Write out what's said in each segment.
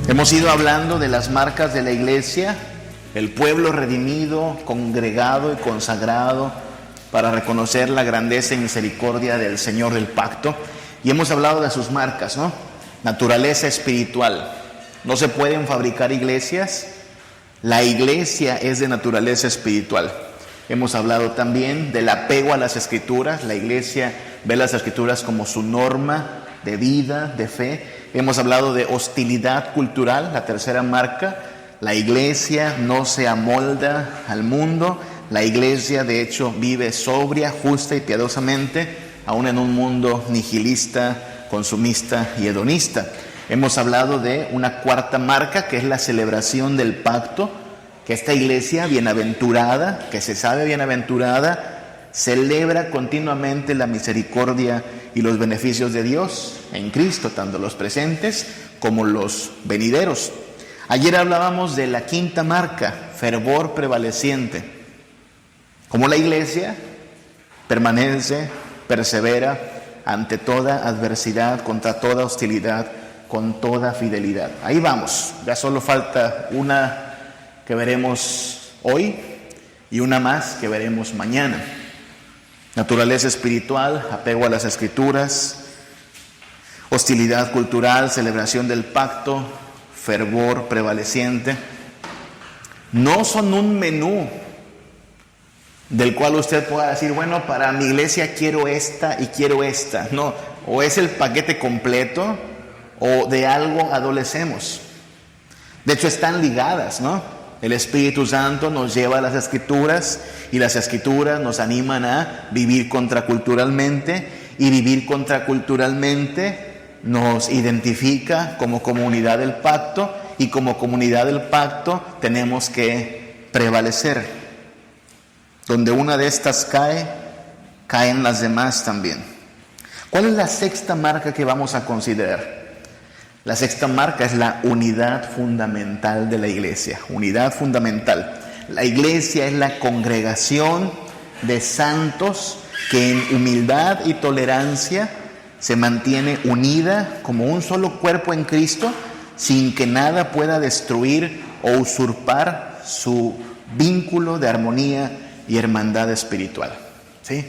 Hemos ido hablando de las marcas de la iglesia, el pueblo redimido, congregado y consagrado para reconocer la grandeza y misericordia del Señor del pacto. Y hemos hablado de sus marcas, ¿no? Naturaleza espiritual. No se pueden fabricar iglesias. La iglesia es de naturaleza espiritual. Hemos hablado también del apego a las Escrituras. La iglesia ve las Escrituras como su norma de vida, de fe. Hemos hablado de hostilidad cultural, la tercera marca. La iglesia no se amolda al mundo. La iglesia, de hecho, vive sobria, justa y piadosamente, aún en un mundo nihilista, consumista y hedonista. Hemos hablado de una cuarta marca, que es la celebración del pacto, que esta iglesia bienaventurada, que se sabe bienaventurada, celebra continuamente la misericordia y los beneficios de Dios en Cristo, tanto los presentes como los venideros. Ayer hablábamos de la quinta marca, fervor prevaleciente. Como la iglesia permanece, persevera ante toda adversidad, contra toda hostilidad, con toda fidelidad. Ahí vamos, ya solo falta una que veremos hoy y una más que veremos mañana. Naturaleza espiritual, apego a las Escrituras, hostilidad cultural, celebración del pacto, fervor prevaleciente. No son un menú del cual usted pueda decir, bueno, para mi iglesia quiero esta y quiero esta. No, o es el paquete completo o de algo adolecemos. De hecho, están ligadas, ¿no? El Espíritu Santo nos lleva a las Escrituras y las Escrituras nos animan a vivir contraculturalmente, y vivir contraculturalmente nos identifica como comunidad del pacto, y como comunidad del pacto tenemos que prevalecer. Donde una de estas cae, caen las demás también. ¿Cuál es la sexta marca que vamos a considerar? La sexta marca es la unidad fundamental de la iglesia. Unidad fundamental. La iglesia es la congregación de santos que en humildad y tolerancia se mantiene unida como un solo cuerpo en Cristo, sin que nada pueda destruir o usurpar su vínculo de armonía y hermandad espiritual. ¿Sí?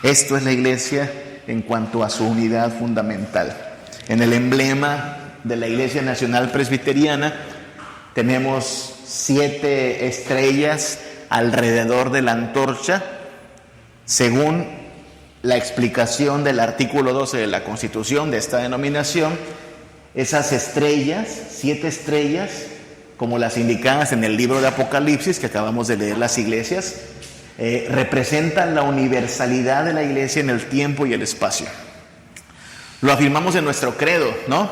Esto es la iglesia en cuanto a su unidad fundamental. En el emblema de la Iglesia Nacional Presbiteriana tenemos 7 estrellas alrededor de la antorcha, según la explicación del artículo 12 de la Constitución de esta denominación. Esas estrellas, 7 estrellas, como las indicadas en el libro de Apocalipsis, que acabamos de leer las iglesias, representan la universalidad de la iglesia en el tiempo y el espacio. Lo afirmamos en nuestro credo, ¿no?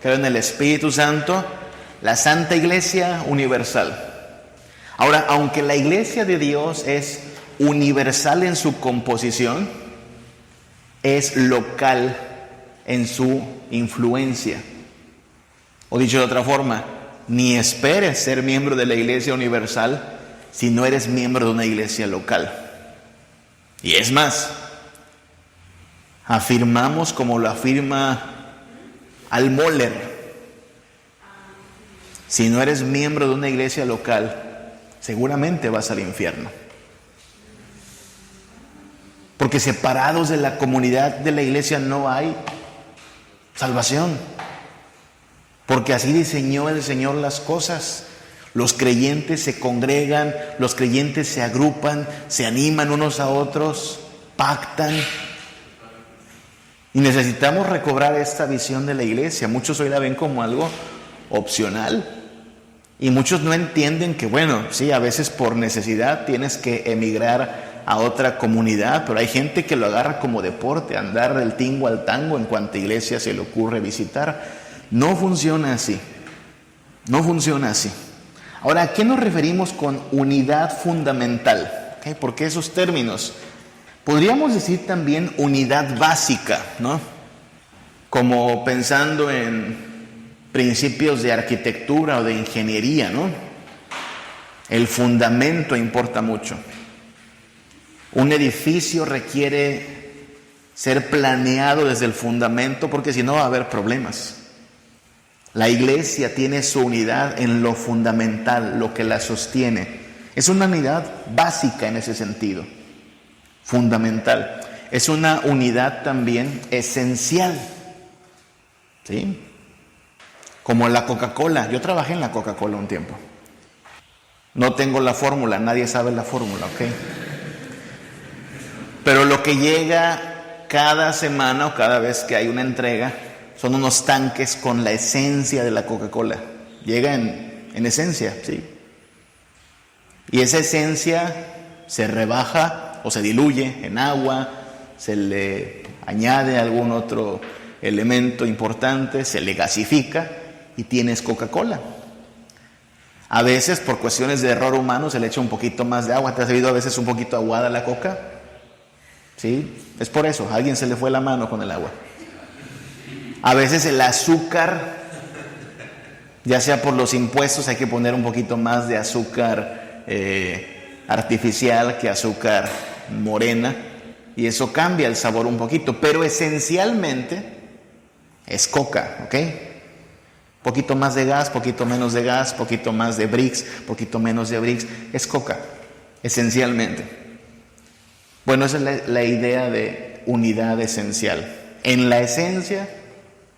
Creo en el Espíritu Santo, la Santa Iglesia universal. Ahora, aunque la iglesia de Dios es universal en su composición, es local en su influencia. O dicho de otra forma, ni esperes ser miembro de la iglesia universal si no eres miembro de una iglesia local. Y es más, afirmamos, como lo afirma Almoller, si no eres miembro de una iglesia local, seguramente vas al infierno. Porque separados de la comunidad de la iglesia no hay salvación. Porque así diseñó el Señor las cosas. Los creyentes se congregan, los creyentes se agrupan, se animan unos a otros, pactan. Y necesitamos recobrar esta visión de la iglesia. Muchos hoy la ven como algo opcional. Y muchos no entienden que, bueno, sí, a veces por necesidad tienes que emigrar a otra comunidad, pero hay gente que lo agarra como deporte, andar del tingo al tango en cuanta iglesia se le ocurre visitar. No funciona así. No funciona así. Ahora, ¿a qué nos referimos con unidad fundamental? ¿Okay? ¿Por qué esos términos? Podríamos decir también unidad básica, ¿no? Como pensando en principios de arquitectura o de ingeniería, ¿no? El fundamento importa mucho. Un edificio requiere ser planeado desde el fundamento, porque si no va a haber problemas. La iglesia tiene su unidad en lo fundamental, lo que la sostiene. Es una unidad básica en ese sentido, fundamental. Es una unidad también esencial, ¿sí? Como la Coca-Cola. Yo trabajé en la Coca-Cola un tiempo. No tengo la fórmula, nadie sabe la fórmula, ¿ok? Pero lo que llega cada semana o cada vez que hay una entrega son unos tanques con la esencia de la Coca-Cola. Llega en esencia, ¿sí? Y esa esencia se rebaja o se diluye en agua, se le añade algún otro elemento importante, se le gasifica y tienes Coca-Cola. A veces, por cuestiones de error humano, se le echa un poquito más de agua. ¿Te has oído a veces un poquito aguada la Coca? ¿Sí? Es por eso, a alguien se le fue la mano con el agua. A veces el azúcar, ya sea por los impuestos, hay que poner un poquito más de azúcar artificial que azúcar morena, y eso cambia el sabor un poquito, pero esencialmente es coca, ¿ok? Poquito más de gas, poquito menos de gas, poquito más de Brix, poquito menos de Brix, es coca, esencialmente. Bueno, esa es la idea de unidad esencial. En la esencia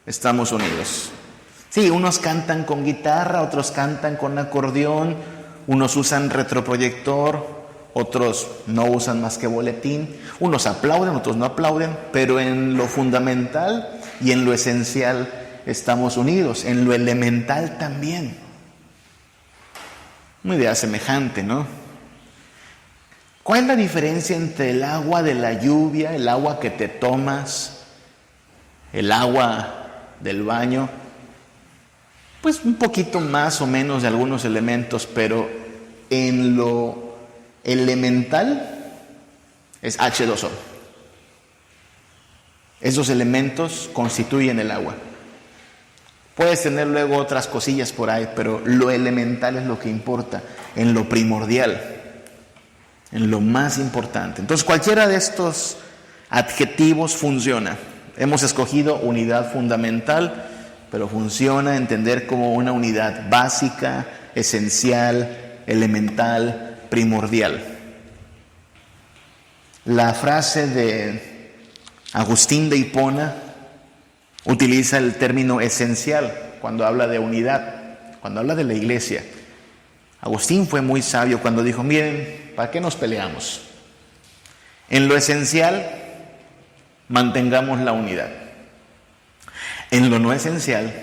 estamos unidos. Sí, unos cantan con guitarra, otros cantan con acordeón, unos usan retroproyector, otros no usan más que boletín, unos aplauden, otros no aplauden, pero en lo fundamental y en lo esencial estamos unidos, en lo elemental también. Una idea semejante, ¿no? ¿Cuál es la diferencia entre el agua de la lluvia, el agua que te tomas, el agua del baño? Pues un poquito más o menos de algunos elementos, pero en lo elemental es H2O. Esos elementos constituyen el agua. Puedes tener luego otras cosillas por ahí, pero lo elemental es lo que importa, en lo primordial, en lo más importante. Entonces, cualquiera de estos adjetivos funciona. Hemos escogido unidad fundamental, pero funciona entender como una unidad básica, esencial, elemental, primordial. La frase de Agustín de Hipona utiliza el término esencial cuando habla de unidad, cuando habla de la iglesia. Agustín fue muy sabio cuando dijo, miren, ¿para qué nos peleamos? En lo esencial, mantengamos la unidad. En lo no esencial,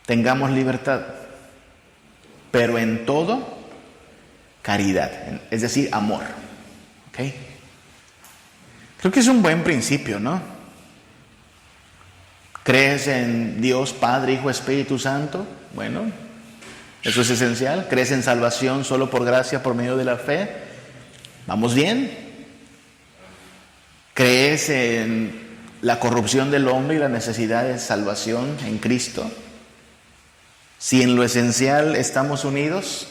tengamos libertad, pero en todo, caridad, es decir, amor. ¿Okay? Creo que es un buen principio, ¿no? ¿Crees en Dios, Padre, Hijo, Espíritu Santo? Bueno, eso es esencial. ¿Crees en salvación solo por gracia, por medio de la fe? ¿Vamos bien? ¿Crees en la corrupción del hombre y la necesidad de salvación en Cristo? Si en lo esencial estamos unidos,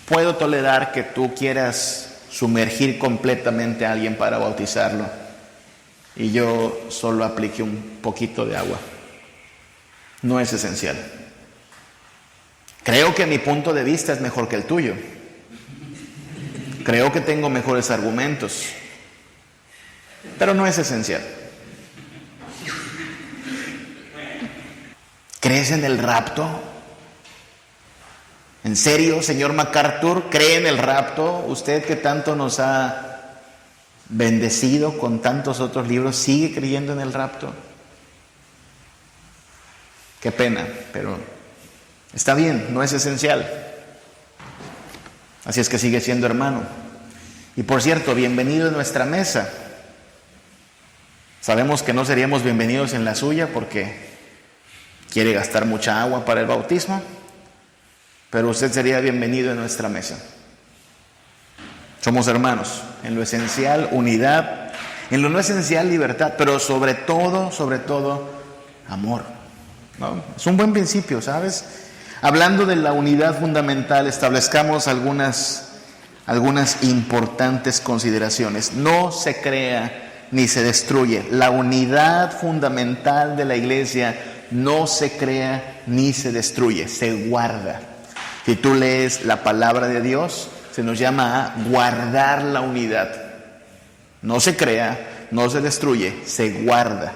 puedo tolerar que tú quieras sumergir completamente a alguien para bautizarlo y yo solo aplique un poquito de agua. No es esencial. Creo que mi punto de vista es mejor que el tuyo. Creo que tengo mejores argumentos, pero no es esencial. ¿Crees en el rapto? ¿En serio, señor MacArthur, cree en el rapto? Usted que tanto nos ha bendecido con tantos otros libros, ¿sigue creyendo en el rapto? Qué pena, pero está bien, no es esencial. Así es que sigue siendo hermano. Y por cierto, bienvenido a nuestra mesa. Sabemos que no seríamos bienvenidos en la suya porque quiere gastar mucha agua para el bautismo, pero usted sería bienvenido en nuestra mesa. Somos hermanos, en lo esencial, unidad, en lo no esencial, libertad, pero sobre todo, amor, ¿no? Es un buen principio, ¿sabes? Hablando de la unidad fundamental, establezcamos algunas importantes consideraciones. No se crea ni se destruye. La unidad fundamental de la iglesia no se crea ni se destruye, se guarda. Si tú lees la palabra de Dios, se nos llama a guardar la unidad. No se crea, no se destruye, se guarda.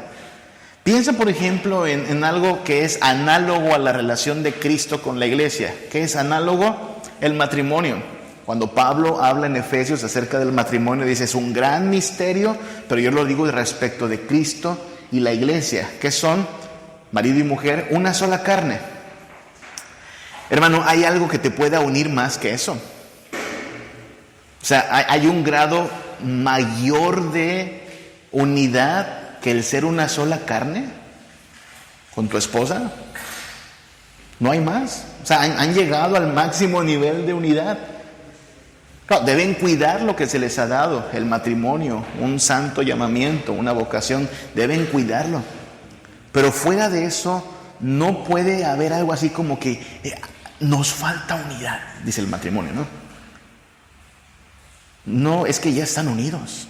Piensa, por ejemplo, en algo que es análogo a la relación de Cristo con la iglesia. ¿Qué es análogo? El matrimonio. Cuando Pablo habla en Efesios acerca del matrimonio, dice, es un gran misterio, pero yo lo digo respecto de Cristo y la iglesia, que son marido y mujer, una sola carne. Hermano, ¿hay algo que te pueda unir más que eso? O sea, ¿hay un grado mayor de unidad que el ser una sola carne con tu esposa? No hay más. O sea, han llegado al máximo nivel de unidad. Claro, deben cuidar lo que se les ha dado, el matrimonio, un santo llamamiento, una vocación, deben cuidarlo. Pero fuera de eso, no puede haber algo así como que nos falta unidad, dice el matrimonio, ¿no? No, es que ya están unidos.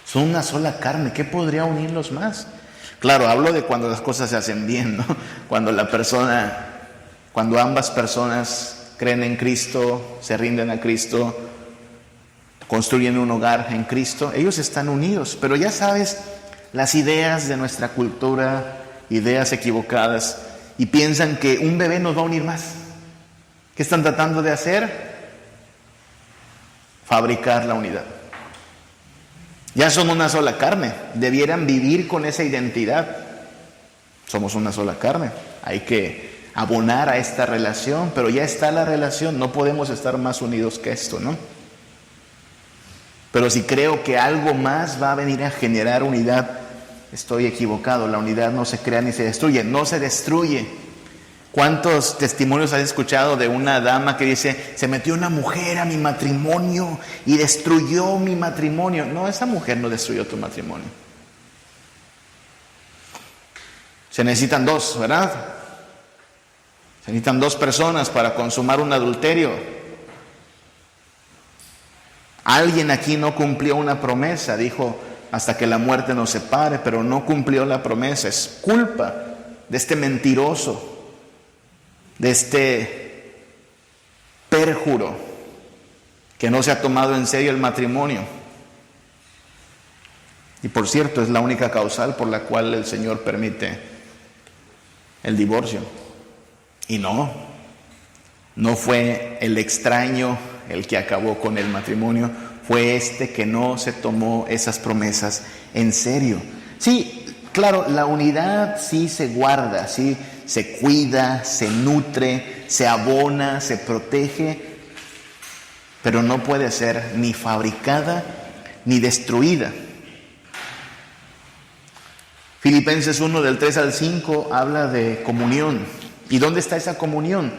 Son una sola carne, ¿qué podría unirlos más? Claro, hablo de cuando las cosas se hacen bien, ¿no? Cuando ambas personas creen en Cristo, se rinden a Cristo, construyen un hogar en Cristo, ellos están unidos. Pero ya sabes, las ideas de nuestra cultura, ideas equivocadas, y piensan que un bebé nos va a unir más. ¿Qué están tratando de hacer? Fabricar la unidad. Ya son una sola carne, debieran vivir con esa identidad. Somos una sola carne, hay que abonar a esta relación, pero ya está la relación, no podemos estar más unidos que esto, ¿no? Pero si creo que algo más va a venir a generar unidad, estoy equivocado. La unidad no se crea ni se destruye, no se destruye. ¿Cuántos testimonios has escuchado de una dama que dice, se metió una mujer a mi matrimonio y destruyó mi matrimonio? No, esa mujer no destruyó tu matrimonio. Se necesitan dos, ¿verdad? Se necesitan dos personas para consumar un adulterio. Alguien aquí no cumplió una promesa, dijo, hasta que la muerte nos separe, pero no cumplió la promesa. Es culpa de este mentiroso, de este pérjuro que no se ha tomado en serio el matrimonio. Y por cierto, es la única causal por la cual el Señor permite el divorcio. Y no fue el extraño el que acabó con el matrimonio, fue este que no se tomó esas promesas en serio. Sí, claro, la unidad sí se guarda, sí se cuida, se nutre, se abona, se protege, pero no puede ser ni fabricada ni destruida. Filipenses 1 del 3 al 5 habla de comunión. ¿Y dónde está esa comunión?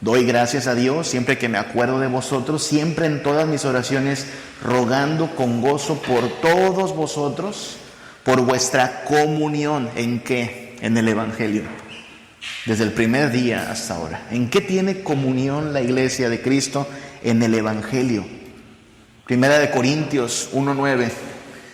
Doy gracias a Dios siempre que me acuerdo de vosotros, siempre en todas mis oraciones, rogando con gozo por todos vosotros, por vuestra comunión. ¿En qué? En el Evangelio. Desde el primer día hasta ahora. ¿En qué tiene comunión la iglesia de Cristo? En el Evangelio. Primera de Corintios 1:9.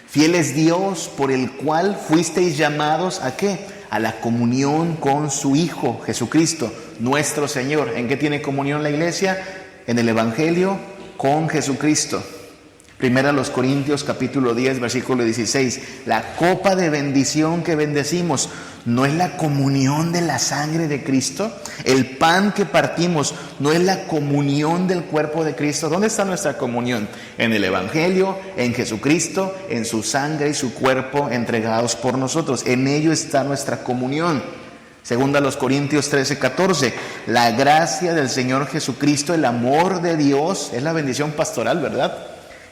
Fiel es Dios por el cual fuisteis llamados ¿a qué? A la comunión con su Hijo, Jesucristo, nuestro Señor. ¿En qué tiene comunión la iglesia? En el Evangelio con Jesucristo. Primera a los Corintios capítulo 10, versículo 16. La copa de bendición que bendecimos, ¿no es la comunión de la sangre de Cristo? El pan que partimos, ¿no es la comunión del cuerpo de Cristo? ¿Dónde está nuestra comunión? En el Evangelio, en Jesucristo, en su sangre y su cuerpo entregados por nosotros. En ello está nuestra comunión. Segunda a los Corintios 13, 14. La gracia del Señor Jesucristo, el amor de Dios, es la bendición pastoral, ¿verdad?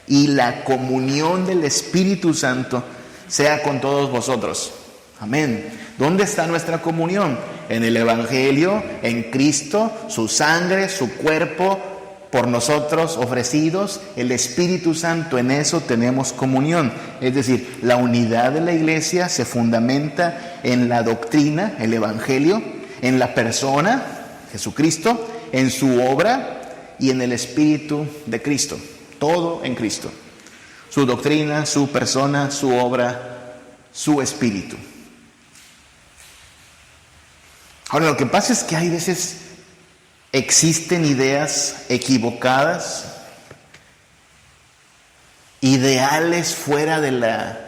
Y la comunión del Espíritu Santo sea con todos vosotros. Amén. ¿Dónde está nuestra comunión? En el Evangelio, en Cristo, su sangre, su cuerpo por nosotros ofrecidos, el Espíritu Santo, en eso tenemos comunión. Es decir, la unidad de la iglesia se fundamenta en la doctrina, el Evangelio, en la persona, Jesucristo, en su obra y en el Espíritu de Cristo. Todo en Cristo. Su doctrina, su persona, su obra, su espíritu. Ahora, lo que pasa es que hay veces existen ideas equivocadas, ideales fuera de la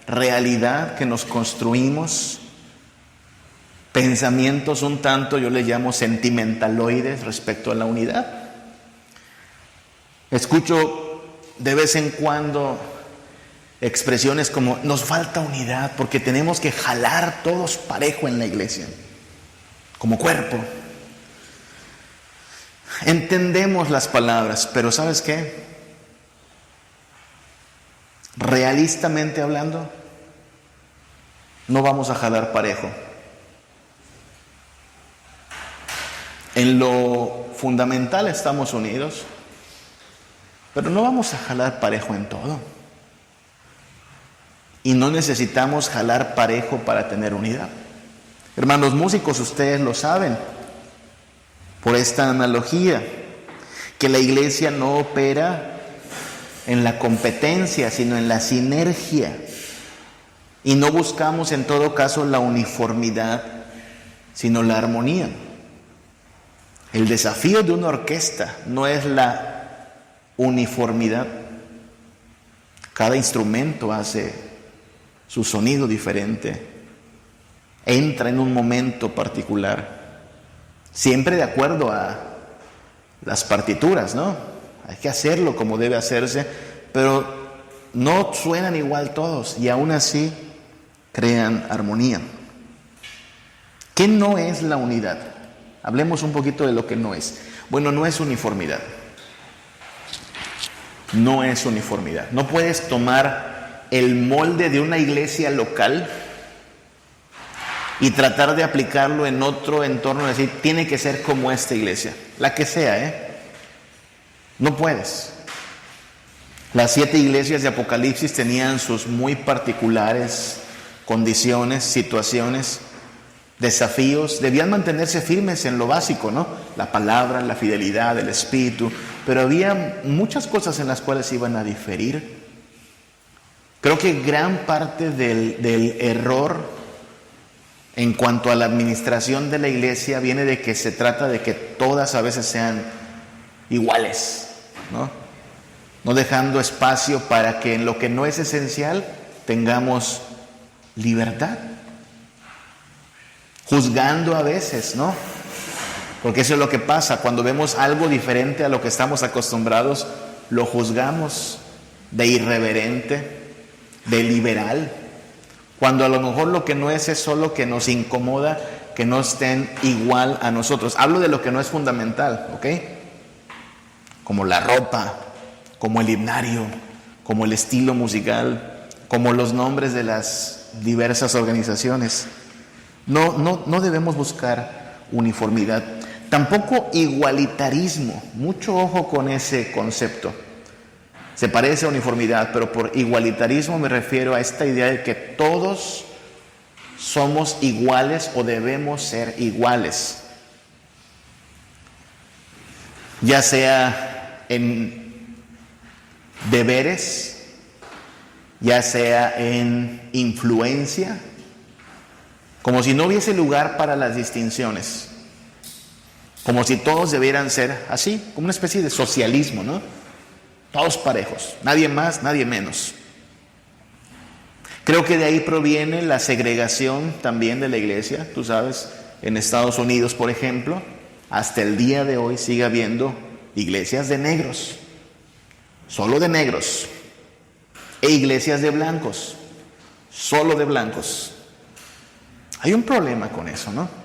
realidad que nos construimos, pensamientos un tanto, yo les llamo sentimentaloides respecto a la unidad. Escucho de vez en cuando expresiones como: nos falta unidad porque tenemos que jalar todos parejo en la iglesia, como cuerpo. Entendemos las palabras, pero ¿sabes qué? Realistamente hablando, no vamos a jalar parejo. En lo fundamental estamos unidos, pero no vamos a jalar parejo en todo. Y no necesitamos jalar parejo para tener unidad. Hermanos músicos, ustedes lo saben, por esta analogía, que la iglesia no opera en la competencia, sino en la sinergia. Y no buscamos en todo caso la uniformidad, sino la armonía. El desafío de una orquesta no es la uniformidad. Cada instrumento hace su sonido diferente, entra en un momento particular, siempre de acuerdo a las partituras, ¿no? Hay que hacerlo como debe hacerse, pero no suenan igual todos y aún así crean armonía. ¿Qué no es la unidad? Hablemos un poquito de lo que no es. Bueno, no es uniformidad. No es uniformidad. No puedes tomar el molde de una iglesia local y tratar de aplicarlo en otro entorno, decir, tiene que ser como esta iglesia, la que sea, No puedes. Las 7 iglesias de Apocalipsis tenían sus muy particulares condiciones, situaciones, desafíos. Debían mantenerse firmes en lo básico, ¿no? La palabra, la fidelidad, el espíritu, pero había muchas cosas en las cuales iban a diferir. Creo que gran parte del error en cuanto a la administración de la iglesia viene de que se trata de que todas a veces sean iguales, no dejando espacio para que en lo que no es esencial tengamos libertad, juzgando a veces, ¿no? Porque eso es lo que pasa cuando vemos algo diferente a lo que estamos acostumbrados, lo juzgamos de irreverente, de liberal, cuando a lo mejor lo que no es solo que nos incomoda que no estén igual a nosotros. Hablo de lo que no es fundamental, ¿ok? Como la ropa, como el himnario, como el estilo musical, como los nombres de las diversas organizaciones. No debemos buscar uniformidad. Tampoco igualitarismo. Mucho ojo con ese concepto. Se parece a uniformidad, pero por igualitarismo me refiero a esta idea de que todos somos iguales o debemos ser iguales. Ya sea en deberes, ya sea en influencia, como si no hubiese lugar para las distinciones, como si todos debieran ser así, como una especie de socialismo, ¿no? Todos parejos, nadie más, nadie menos. Creo que de ahí proviene la segregación también de la iglesia. Tú sabes, en Estados Unidos, por ejemplo, hasta el día de hoy sigue habiendo iglesias de negros, solo de negros, e iglesias de blancos, solo de blancos. Hay un problema con eso, ¿no?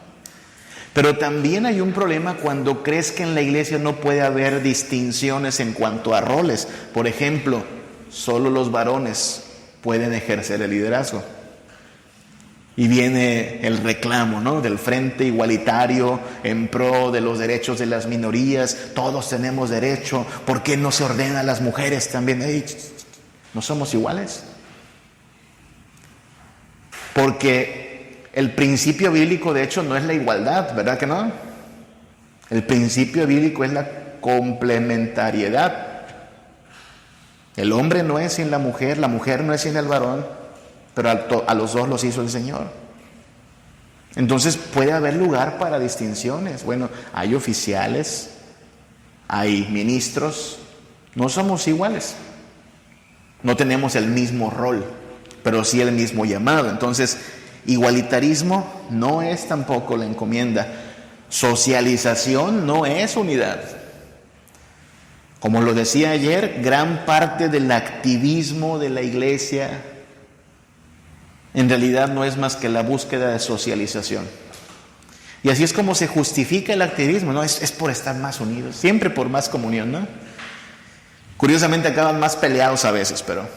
Pero también hay un problema cuando crees que en la iglesia no puede haber distinciones en cuanto a roles. Por ejemplo, solo los varones pueden ejercer el liderazgo. Y viene el reclamo, ¿no?, del frente igualitario en pro de los derechos de las minorías. Todos tenemos derecho. ¿Por qué no se ordena a las mujeres también? ¡Ey! ¿No somos iguales? Porque el principio bíblico, de hecho, no es la igualdad, ¿verdad que no? El principio bíblico es la complementariedad. El hombre no es sin la mujer no es sin el varón, pero a los dos los hizo el Señor. Entonces puede haber lugar para distinciones. Bueno, hay oficiales, hay ministros, no somos iguales. No tenemos el mismo rol, pero sí el mismo llamado. Entonces, igualitarismo no es tampoco la encomienda. Socialización no es unidad. Como lo decía ayer, gran parte del activismo de la iglesia en realidad no es más que la búsqueda de socialización. Y así es como se justifica el activismo, ¿no? Es por estar más unidos, siempre por más comunión, ¿no? Curiosamente acaban más peleados a veces, pero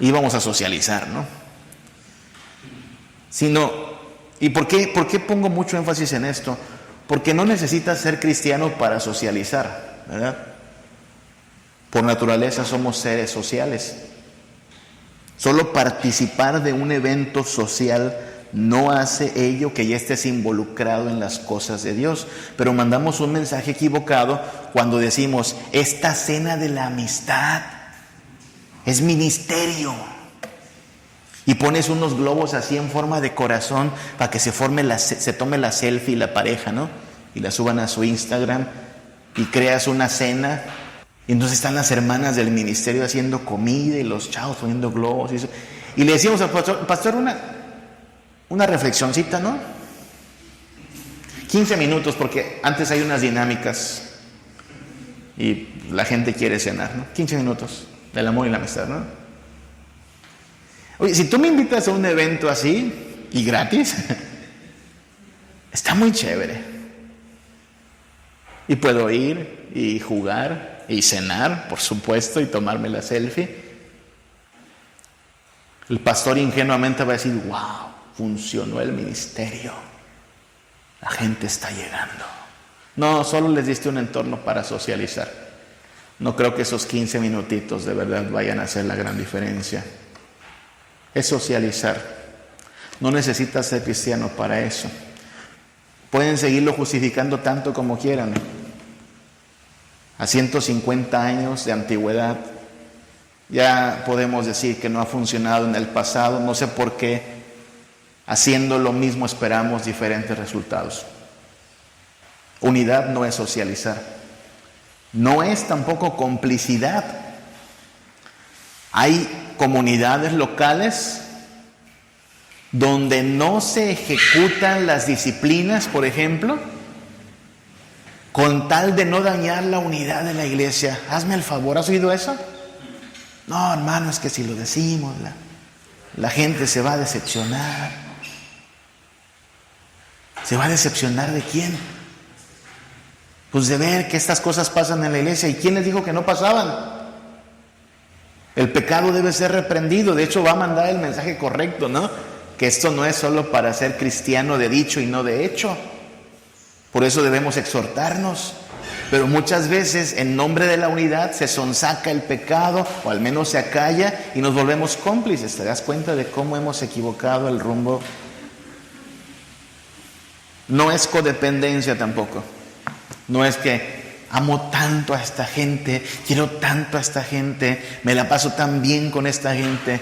íbamos a socializar, ¿no? ¿Y por qué pongo mucho énfasis en esto? Porque no necesitas ser cristiano para socializar, ¿verdad? Por naturaleza somos seres sociales. Solo participar de un evento social no hace ello que ya estés involucrado en las cosas de Dios. Pero mandamos un mensaje equivocado cuando decimos, esta cena de la amistad es ministerio. Y pones unos globos así en forma de corazón para que se tome la selfie la pareja, ¿no? Y la suban a su Instagram y creas una cena. Y entonces están las hermanas del ministerio haciendo comida y los chavos poniendo globos. Y le decimos al pastor, una reflexioncita, ¿no? 15 minutos, porque antes hay unas dinámicas y la gente quiere cenar, ¿no? 15 minutos del amor y la amistad, ¿no? Oye, si tú me invitas a un evento así y gratis, está muy chévere. Y puedo ir y jugar y cenar, por supuesto, y tomarme la selfie. El pastor ingenuamente va a decir, wow, funcionó el ministerio. La gente está llegando. No, solo les diste un entorno para socializar. No creo que esos 15 minutitos de verdad vayan a hacer la gran diferencia. Es socializar. No necesitas ser cristiano para eso. Pueden seguirlo justificando tanto como quieran. A 150 años de antigüedad, ya podemos decir que no ha funcionado en el pasado. No sé por qué, haciendo lo mismo, esperamos diferentes resultados. Unidad no es socializar. No es tampoco complicidad. Hay comunidades locales donde no se ejecutan las disciplinas, por ejemplo, con tal de no dañar la unidad de la iglesia. Hazme el favor, ¿has oído eso? No, hermano, es que si lo decimos, la gente se va a decepcionar. ¿Se va a decepcionar de quién? Pues de ver que estas cosas pasan en la iglesia. ¿Y quién les dijo que no pasaban? El pecado debe ser reprendido. De hecho, va a mandar el mensaje correcto, ¿no? Que esto no es solo para ser cristiano de dicho y no de hecho. Por eso debemos exhortarnos. Pero muchas veces, en nombre de la unidad, se sonsaca el pecado, o al menos se acalla, y nos volvemos cómplices. ¿Te das cuenta de cómo hemos equivocado el rumbo? No es codependencia tampoco. No es que amo tanto a esta gente, quiero tanto a esta gente, me la paso tan bien con esta gente,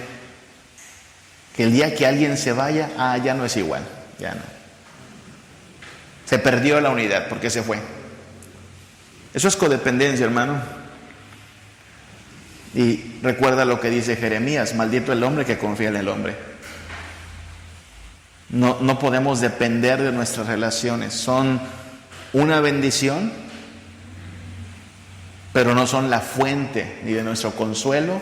que el día que alguien se vaya, ya no es igual, ya no. Se perdió la unidad porque se fue. Eso es codependencia, hermano. Y recuerda lo que dice Jeremías, maldito el hombre que confía en el hombre. No podemos depender de nuestras relaciones, son una bendición, pero no son la fuente ni de nuestro consuelo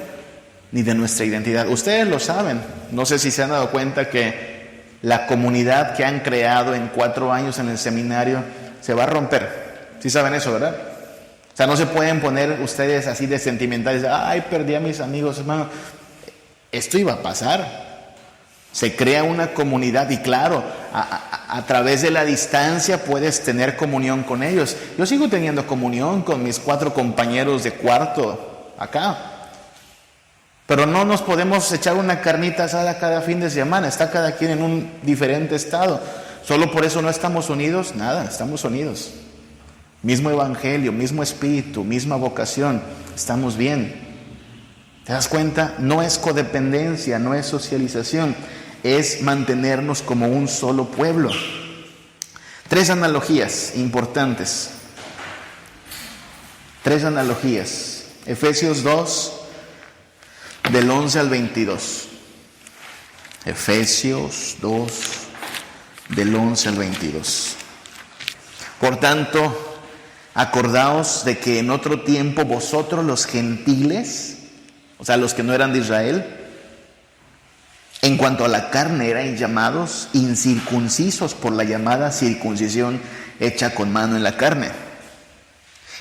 ni de nuestra identidad. Ustedes lo saben, no sé si se han dado cuenta que la comunidad que han creado en 4 años en el seminario se va a romper. ¿Sí saben eso, verdad? O sea, no se pueden poner ustedes así de sentimentales, ay, perdí a mis amigos, hermano. Esto iba a pasar. Se crea una comunidad y claro, a través de la distancia puedes tener comunión con ellos. Yo sigo teniendo comunión con mis 4 compañeros de cuarto acá. Pero no nos podemos echar una carnita asada cada fin de semana. Está cada quien en un diferente estado. Solo por eso no estamos unidos. Nada, estamos unidos. Mismo evangelio, mismo espíritu, misma vocación. Estamos bien. ¿Te das cuenta? No es codependencia, no es socialización. es mantenernos como un solo pueblo. 3 analogías importantes. 3 analogías. Efesios 2, del 11 al 22. Efesios 2, del 11 al 22. Por tanto, acordaos de que en otro tiempo vosotros los gentiles, o sea, los que no eran de Israel, en cuanto a la carne eran llamados incircuncisos por la llamada circuncisión hecha con mano en la carne.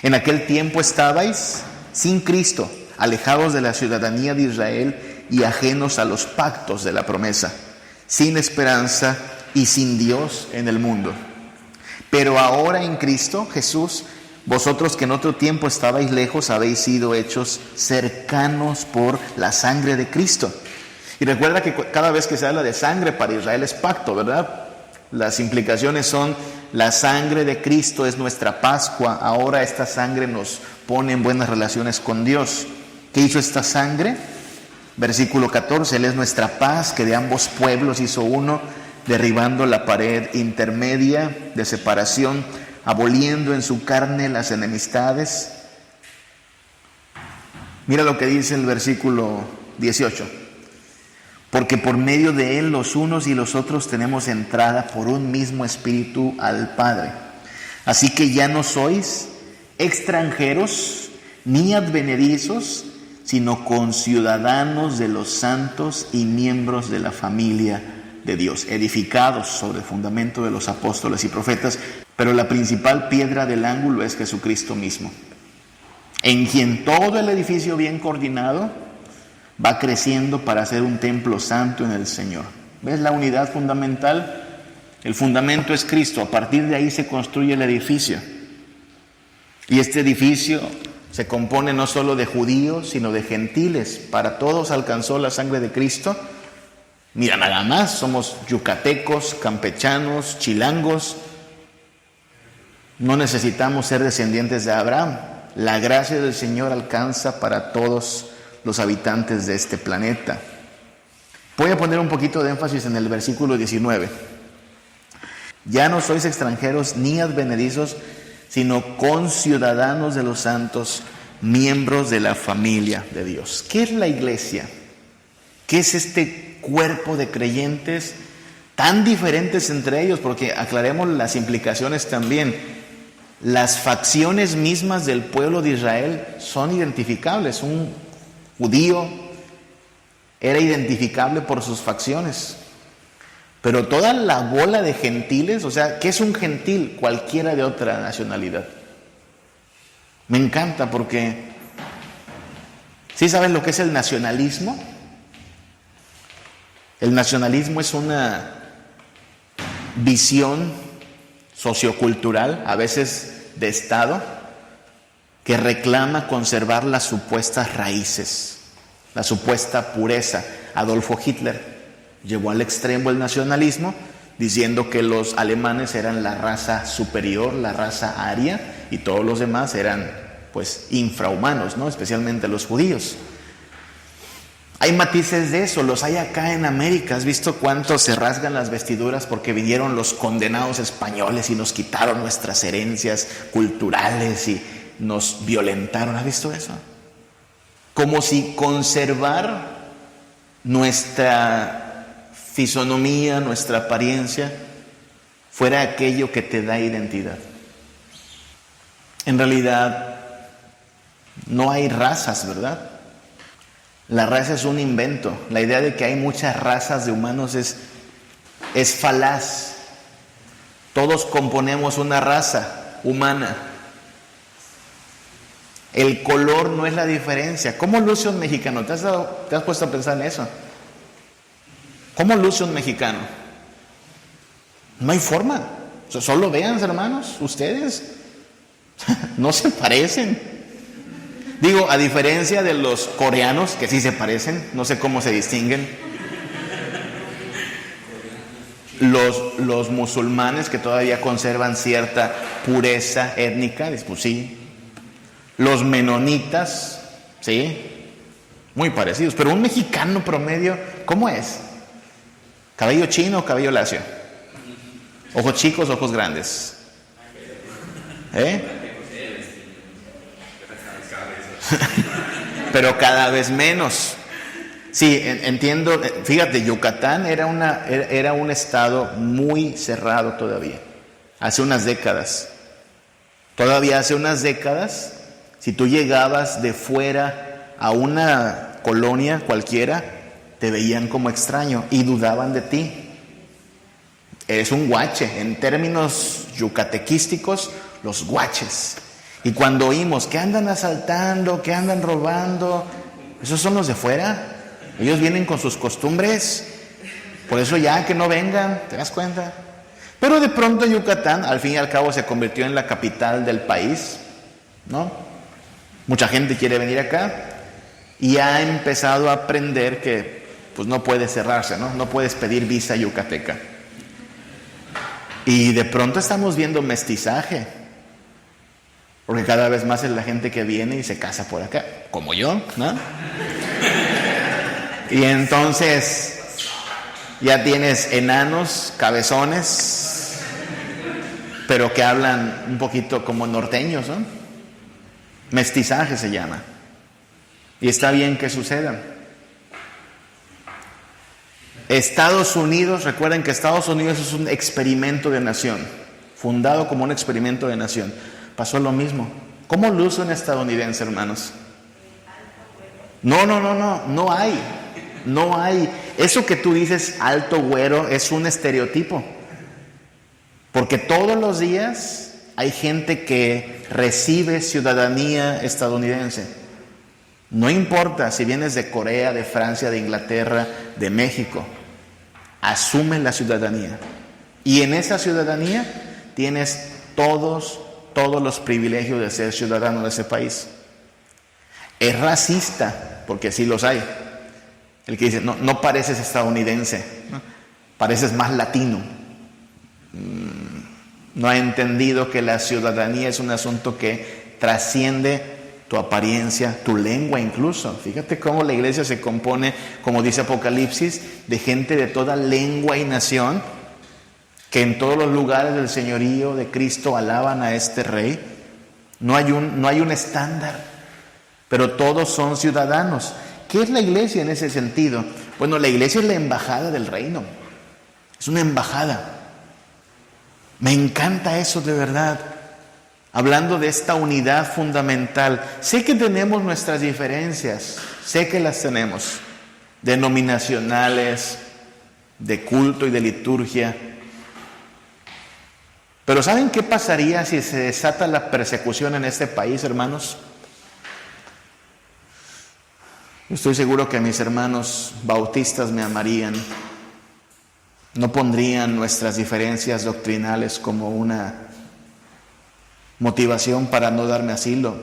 En aquel tiempo estabais sin Cristo, alejados de la ciudadanía de Israel y ajenos a los pactos de la promesa, sin esperanza y sin Dios en el mundo. Pero ahora en Cristo Jesús, vosotros que en otro tiempo estabais lejos, habéis sido hechos cercanos por la sangre de Cristo. Y recuerda que cada vez que se habla de sangre para Israel es pacto, ¿verdad? Las implicaciones son: la sangre de Cristo es nuestra Pascua, ahora esta sangre nos pone en buenas relaciones con Dios. ¿Qué hizo esta sangre? Versículo 14, Él es nuestra paz, que de ambos pueblos hizo uno, derribando la pared intermedia de separación, aboliendo en su carne las enemistades. Mira lo que dice el versículo 18. Porque por medio de Él los unos y los otros tenemos entrada por un mismo espíritu al Padre. Así que ya no sois extranjeros ni advenedizos, sino conciudadanos de los santos y miembros de la familia de Dios, edificados sobre el fundamento de los apóstoles y profetas, pero la principal piedra del ángulo es Jesucristo mismo, en quien todo el edificio bien coordinado va creciendo para ser un templo santo en el Señor. ¿Ves la unidad fundamental? El fundamento es Cristo, a partir de ahí se construye el edificio. Y este edificio se compone no solo de judíos, sino de gentiles. Para todos alcanzó la sangre de Cristo. Mira, nada más, somos yucatecos, campechanos, chilangos. No necesitamos ser descendientes de Abraham. La gracia del Señor alcanza para todos los habitantes de este planeta. Voy a poner un poquito de énfasis en el versículo 19. Ya no sois extranjeros ni advenedizos, sino conciudadanos de los santos, miembros de la familia de Dios. ¿Qué es la iglesia? ¿Qué es este cuerpo de creyentes tan diferentes entre ellos? Porque aclaremos las implicaciones también. Las facciones mismas del pueblo de Israel son identificables. Un judío era identificable por sus facciones, pero toda la bola de gentiles, o sea, ¿qué es un gentil? Cualquiera de otra nacionalidad. Me encanta porque ¿sí saben lo que es el nacionalismo? El nacionalismo es una visión sociocultural, a veces de Estado, que reclama conservar las supuestas raíces, la supuesta pureza. Adolfo Hitler llevó al extremo el nacionalismo, diciendo que los alemanes eran la raza superior, la raza aria, y todos los demás eran pues infrahumanos, ¿no? Especialmente los judíos. Hay matices de eso, los hay acá en América. ¿Has visto cuántos se rasgan las vestiduras porque vinieron los condenados españoles y nos quitaron nuestras herencias culturales y nos violentaron? ¿Has visto eso? Como si conservar nuestra fisonomía, nuestra apariencia, fuera aquello que te da identidad. En realidad, no hay razas, ¿verdad? La raza es un invento. La idea de que hay muchas razas de humanos es falaz. Todos componemos una raza humana. El color no es la diferencia. ¿Cómo luce un mexicano? ¿Te has puesto a pensar en eso? ¿Cómo luce un mexicano? No hay forma. Solo vean, hermanos, ustedes. No se parecen. Digo, a diferencia de los coreanos, que sí se parecen, no sé cómo se distinguen. Los musulmanes, que todavía conservan cierta pureza étnica, pues sí. Los menonitas, sí, muy parecidos. Pero un mexicano promedio, ¿cómo es? ¿Cabello chino o cabello lacio? Ojos chicos, ojos grandes. Pero cada vez menos. Sí, entiendo. Fíjate, Yucatán era un estado muy cerrado todavía. Hace unas décadas. Todavía hace unas décadas, si tú llegabas de fuera a una colonia cualquiera, te veían como extraño y dudaban de ti. Eres un guache. En términos yucatequísticos, los guaches. Y cuando oímos que andan asaltando, que andan robando, esos son los de fuera. Ellos vienen con sus costumbres. Por eso ya que no vengan, ¿te das cuenta? Pero de pronto Yucatán, al fin y al cabo, se convirtió en la capital del país, ¿no? Mucha gente quiere venir acá y ha empezado a aprender que pues no puede cerrarse, ¿no? No puedes pedir visa yucateca. Y de pronto estamos viendo mestizaje, porque cada vez más es la gente que viene y se casa por acá, como yo, ¿no? Y entonces ya tienes enanos, cabezones, pero que hablan un poquito como norteños, ¿no? Mestizaje se llama. Y está bien que suceda. Estados Unidos, recuerden que Estados Unidos es un experimento de nación, fundado como un experimento de nación. Pasó lo mismo. ¿Cómo luce un estadounidense, hermanos? No hay. Eso que tú dices, alto güero, es un estereotipo. Porque todos los días hay gente que recibe ciudadanía estadounidense. No importa si vienes de Corea, de Francia, de Inglaterra, de México, asume la ciudadanía. Y en esa ciudadanía tienes todos los privilegios de ser ciudadano de ese país. Es racista, porque sí los hay. El que dice, no pareces estadounidense, ¿no? Pareces más latino. No ha entendido que la ciudadanía es un asunto que trasciende tu apariencia, tu lengua incluso. Fíjate cómo la iglesia se compone, como dice Apocalipsis, de gente de toda lengua y nación, que en todos los lugares del señorío de Cristo alaban a este Rey. No hay un estándar, pero todos son ciudadanos. ¿Qué es la iglesia en ese sentido? Bueno, la iglesia es la embajada del reino. Es una embajada. Me encanta eso de verdad. Hablando de esta unidad fundamental. Sé que tenemos nuestras diferencias. Sé que las tenemos. Denominacionales, de culto y de liturgia. Pero ¿saben qué pasaría si se desata la persecución en este país, hermanos? Estoy seguro que mis hermanos bautistas me amarían. No pondrían nuestras diferencias doctrinales como una motivación para no darme asilo.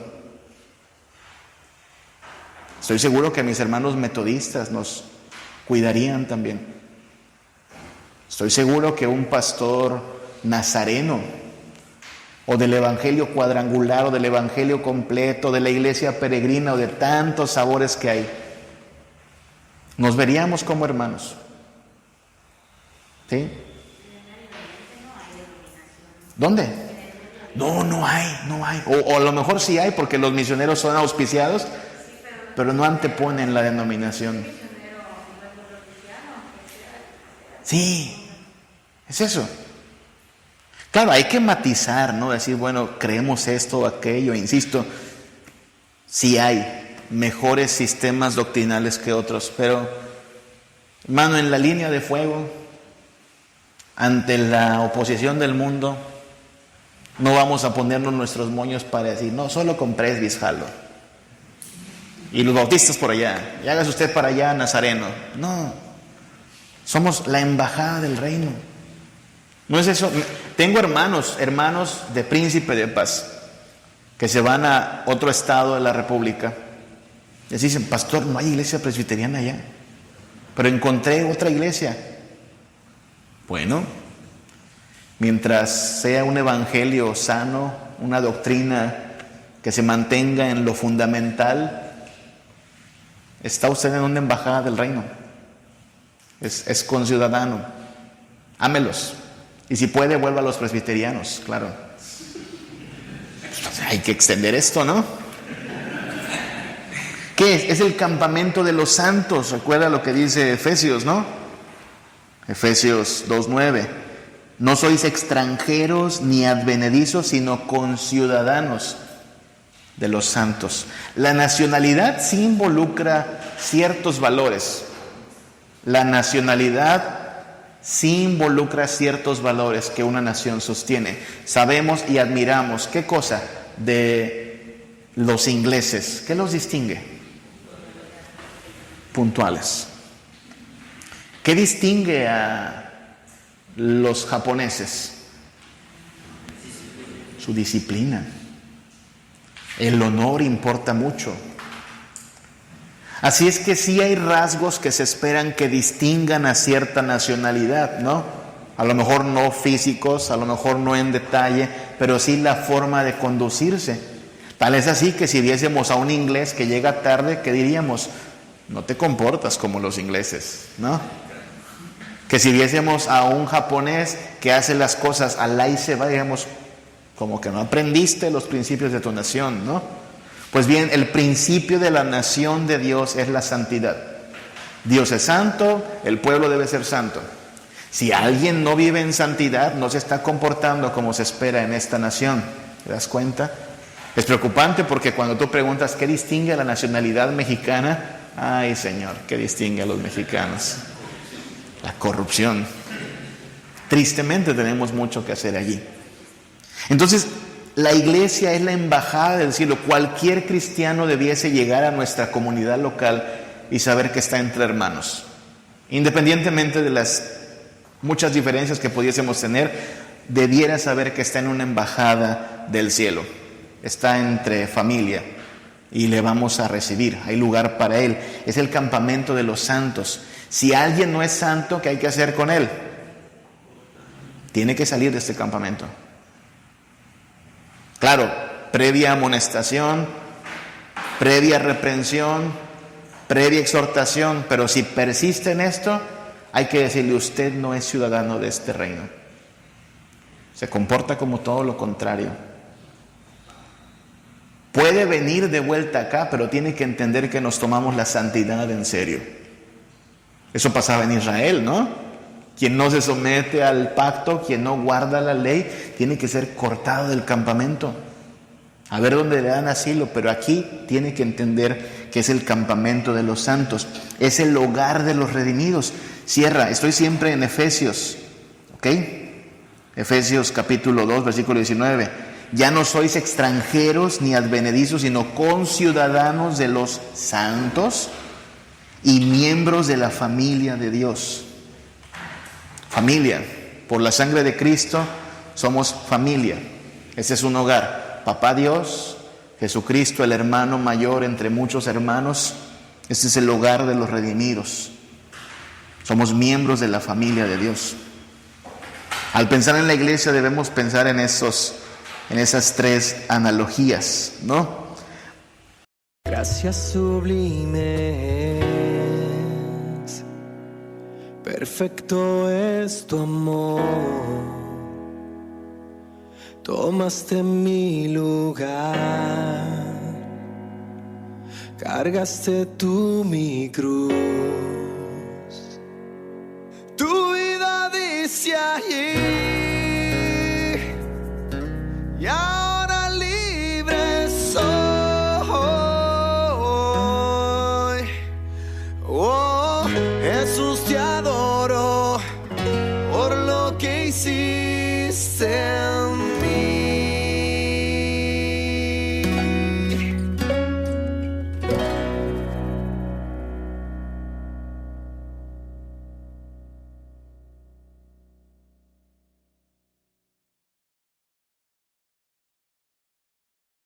Estoy seguro que mis hermanos metodistas nos cuidarían también. Estoy seguro que un pastor nazareno, o del evangelio cuadrangular, o del evangelio completo, de la iglesia peregrina, o de tantos sabores que hay, nos veríamos como hermanos. ¿Sí? ¿Dónde? No hay. O a lo mejor sí hay, porque los misioneros son auspiciados, pero no anteponen la denominación. Sí, es eso. Claro, hay que matizar, ¿no? Decir, bueno, creemos esto o aquello, insisto, sí hay mejores sistemas doctrinales que otros, pero, hermano, en la línea de fuego, ante la oposición del mundo, no vamos a ponernos nuestros moños para decir, no, solo con presbis jalo. Y los bautistas por allá, y hágase usted para allá, nazareno. No, somos la embajada del reino. No es eso. Tengo hermanos de Príncipe de Paz, que se van a otro estado de la República. Les dicen, pastor, no hay iglesia presbiteriana allá, pero encontré otra iglesia. Bueno, mientras sea un evangelio sano, una doctrina que se mantenga en lo fundamental, está usted en una embajada del reino. es conciudadano. Ámelos. Y si puede, vuelva a los presbiterianos, claro. Pues hay que extender esto, ¿no? ¿Qué es? Es el campamento de los santos. Recuerda lo que dice Efesios, ¿no? Efesios 2:9. No sois extranjeros ni advenedizos, sino conciudadanos de los santos. La nacionalidad sí involucra ciertos valores. La nacionalidad sí involucra ciertos valores que una nación sostiene. Sabemos y admiramos, ¿qué cosa? De los ingleses. ¿Qué los distingue? Puntuales. ¿Qué distingue a los japoneses? Su disciplina. El honor importa mucho. Así es que sí hay rasgos que se esperan que distingan a cierta nacionalidad, ¿no? A lo mejor no físicos, a lo mejor no en detalle, pero sí la forma de conducirse. Tal es así que si viésemos a un inglés que llega tarde, ¿qué diríamos? No te comportas como los ingleses, ¿no? Que si viésemos a un japonés que hace las cosas al y se va, diríamos, como que no aprendiste los principios de tu nación, ¿no? Pues bien, el principio de la nación de Dios es la santidad. Dios es santo, el pueblo debe ser santo. Si alguien no vive en santidad, no se está comportando como se espera en esta nación. ¿Te das cuenta? Es preocupante porque cuando tú preguntas ¿qué distingue a la nacionalidad mexicana? Ay, Señor, ¿qué distingue a los mexicanos? La corrupción. Tristemente tenemos mucho que hacer allí. Entonces, la iglesia es la embajada del cielo. Cualquier cristiano debiese llegar a nuestra comunidad local y saber que está entre hermanos. Independientemente de las muchas diferencias que pudiésemos tener, debiera saber que está en una embajada del cielo. Está entre familia y le vamos a recibir. Hay lugar para él. Es el campamento de los santos. Si alguien no es santo, ¿qué hay que hacer con él? Tiene que salir de este campamento. Claro, previa amonestación, previa reprensión, previa exhortación, pero si persiste en esto, hay que decirle, usted no es ciudadano de este reino. Se comporta como todo lo contrario. Puede venir de vuelta acá, pero tiene que entender que nos tomamos la santidad en serio. Eso pasaba en Israel, ¿no? Quien no se somete al pacto, quien no guarda la ley, tiene que ser cortado del campamento. A ver dónde le dan asilo, pero aquí tiene que entender que es el campamento de los santos. Es el hogar de los redimidos. Cierra, estoy siempre en Efesios, ¿ok? Efesios capítulo 2, versículo 19. Ya no sois extranjeros ni advenedizos, sino conciudadanos de los santos y miembros de la familia de Dios. Familia, por la sangre de Cristo somos familia. Ese es un hogar. Papá Dios, Jesucristo, el hermano mayor entre muchos hermanos. Este es el hogar de los redimidos. Somos miembros de la familia de Dios. Al pensar en la iglesia debemos pensar en esas tres analogías, ¿no? Gracias sublimes, perfecto es tu amor. Tomaste mi lugar, cargaste tú mi cruz. Tu vida dice allí: